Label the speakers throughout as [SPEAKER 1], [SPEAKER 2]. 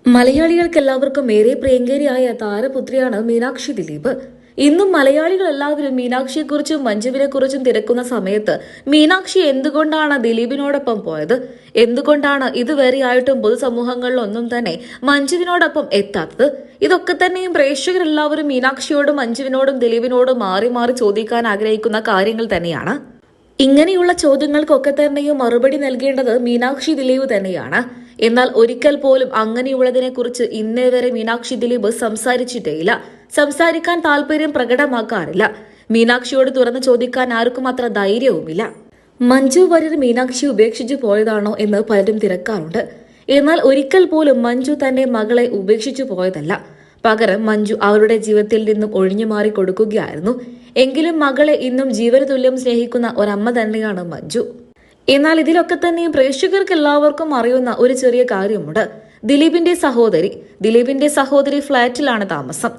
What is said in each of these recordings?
[SPEAKER 1] മലയാളികൾക്കെല്ലാവർക്കും ഏറെ പ്രിയങ്കരിയായ താരപുത്രിയാണ് മീനാക്ഷി ദിലീപ്. ഇന്നും മലയാളികൾ എല്ലാവരും മീനാക്ഷിയെക്കുറിച്ചും മഞ്ജുവിനെക്കുറിച്ചും തിരക്കുന്ന സമയത്ത് മീനാക്ഷി എന്തുകൊണ്ടാണ് ദിലീപിനോടൊപ്പം പോയത്, എന്തുകൊണ്ടാണ് ഇതുവരെയായിട്ടും പൊതുസമൂഹങ്ങളിലൊന്നും തന്നെ മഞ്ജുവിനോടൊപ്പം എത്താത്തത്, ഇതൊക്കെ തന്നെയും പ്രേക്ഷകരെല്ലാവരും മീനാക്ഷിയോടും മഞ്ജുവിനോടും ദിലീപിനോടും മാറി മാറി ചോദിക്കാൻ ആഗ്രഹിക്കുന്ന കാര്യങ്ങൾ തന്നെയാണ്. ഇങ്ങനെയുള്ള ചോദ്യങ്ങൾക്കൊക്കെ തന്നെയും മറുപടി നൽകേണ്ടത് മീനാക്ഷി ദിലീപ് തന്നെയാണ്. എന്നാൽ ഒരിക്കൽ പോലും അങ്ങനെയുള്ളതിനെക്കുറിച്ച് ഇന്നേ വരെ മീനാക്ഷി ദിലീപ് സംസാരിച്ചിട്ടേയില്ല. സംസാരിക്കാൻ താല്പര്യം പ്രകടമാക്കാറില്ല. മീനാക്ഷിയോട് തുറന്നു ചോദിക്കാൻ ആർക്കും അത്ര ധൈര്യവുമില്ല. മഞ്ജു വാര്യർ മീനാക്ഷി ഉപേക്ഷിച്ചു പോയതാണോ എന്ന് പലരും തിരക്കാറുണ്ട്. എന്നാൽ ഒരിക്കൽ പോലും മഞ്ജു തന്റെ മകളെ ഉപേക്ഷിച്ചു പോയതല്ല. പകരം മഞ്ജു അവരുടെ ജീവിതത്തിൽ നിന്നും ഒഴിഞ്ഞു മാറി കൊടുക്കുകയായിരുന്നു. എങ്കിലും മകളെ ഇന്നും ജീവന് തുല്യം സ്നേഹിക്കുന്ന ഒരമ്മ തന്നെയാണ് മഞ്ജു. എന്നാൽ ഇതിലൊക്കെ തന്നെയും പ്രേക്ഷകർക്ക് എല്ലാവർക്കും അറിയുന്ന ഒരു ചെറിയ കാര്യമുണ്ട്. ദിലീപിന്റെ സഹോദരി ഫ്ളാറ്റിലാണ് താമസം.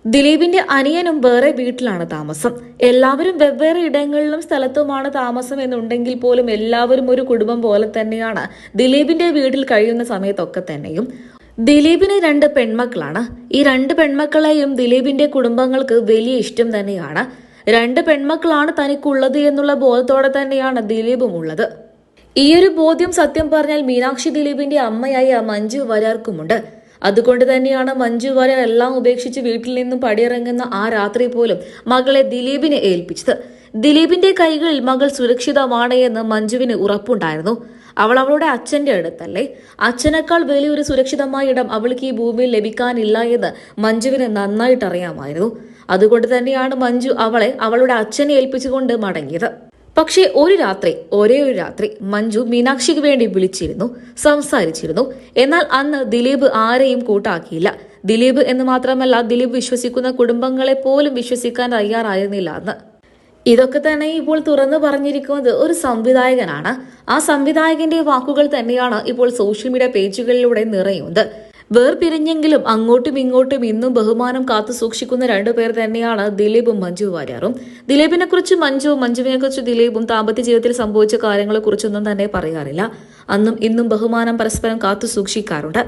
[SPEAKER 1] ദിലീപിന്റെ അനിയനും വേറെ വീട്ടിലാണ് താമസം. എല്ലാവരും വെവ്വേറെ ഇടങ്ങളിലും സ്ഥലത്തുമാണ് താമസം എന്നുണ്ടെങ്കിൽ പോലും എല്ലാവരും ഒരു കുടുംബം പോലെ തന്നെയാണ് ദിലീപിന്റെ വീട്ടിൽ കഴിയുന്ന സമയത്തൊക്കെ തന്നെയും. ദിലീപിന് 2 പെൺമക്കളാണ്. ഈ 2 പെൺമക്കളെയും ദിലീപിന്റെ കുടുംബങ്ങൾക്ക് വലിയ ഇഷ്ടം തന്നെയാണ്. 2 പെൺമക്കളാണ് തനിക്കുള്ളത് എന്നുള്ള ബോധത്തോടെ തന്നെയാണ് ദിലീപും ഉള്ളത്. ഈ ഒരു ബോധ്യം സത്യം പറഞ്ഞാൽ മീനാക്ഷി ദിലീപിന്റെ അമ്മയായ മഞ്ജു വാര്യർക്കുമുണ്ട്. അതുകൊണ്ട് തന്നെയാണ് മഞ്ജു വാര്യർ എല്ലാം ഉപേക്ഷിച്ച് വീട്ടിൽ നിന്നും പടിയിറങ്ങുന്ന ആ രാത്രി പോലും മകളെ ദിലീപിനെ ഏൽപ്പിച്ചത്. ദിലീപിന്റെ കൈകളിൽ മകൾ സുരക്ഷിതമാണ് എന്ന് മഞ്ജുവിന് ഉറപ്പുണ്ടായിരുന്നു. അവൾ അവളുടെ അച്ഛന്റെ അടുത്തല്ലേ. അച്ഛനേക്കാൾ വലിയൊരു സുരക്ഷിതമായ ഇടം അവൾക്ക് ഈ ഭൂമിയിൽ ലഭിക്കാനില്ല എന്ന് മഞ്ജുവിന് നന്നായിട്ട് അറിയാമായിരുന്നു. അതുകൊണ്ട് തന്നെയാണ് മഞ്ജു അവളെ അവളുടെ അച്ഛനെ ഏൽപ്പിച്ചുകൊണ്ട് മടങ്ങിയത്. പക്ഷേ ഒരേ ഒരു രാത്രി മഞ്ജു മീനാക്ഷിക്ക് വേണ്ടി വിളിച്ചിരുന്നു, സംസാരിച്ചിരുന്നു. എന്നാൽ അന്ന് ദിലീപ് ആരെയും കൂട്ടാക്കിയില്ല. ദിലീപ് എന്ന് മാത്രമല്ല, ദിലീപ് വിശ്വസിക്കുന്ന കുടുംബങ്ങളെ പോലും വിശ്വസിക്കാൻ തയ്യാറായിരുന്നില്ല അന്ന്. ഇതൊക്കെ തന്നെ ഇപ്പോൾ തുറന്നു പറഞ്ഞിരിക്കുന്നത് ഒരു സംവിധായകനാണ്. ആ സംവിധായകന്റെ വാക്കുകൾ തന്നെയാണ് ഇപ്പോൾ സോഷ്യൽ മീഡിയ പേജുകളിലൂടെ നിറയുന്നത്. വേർപിരിഞ്ഞെങ്കിലും അങ്ങോട്ടും ഇങ്ങോട്ടും ഇന്നും ബഹുമാനം കാത്തു സൂക്ഷിക്കുന്ന 2 പേർ തന്നെയാണ് ദിലീപും മഞ്ജു വാര്യറും. ദിലീപിനെ കുറിച്ച് മഞ്ജുവിനെ കുറിച്ച് ദിലീപും ദാമ്പത്യ ജീവിതത്തിൽ സംഭവിച്ച കാര്യങ്ങളെ കുറിച്ചൊന്നും തന്നെ പറയാറില്ല. അന്നും ഇന്നും ബഹുമാനം പരസ്പരം കാത്തു സൂക്ഷിക്കാറുണ്ട്.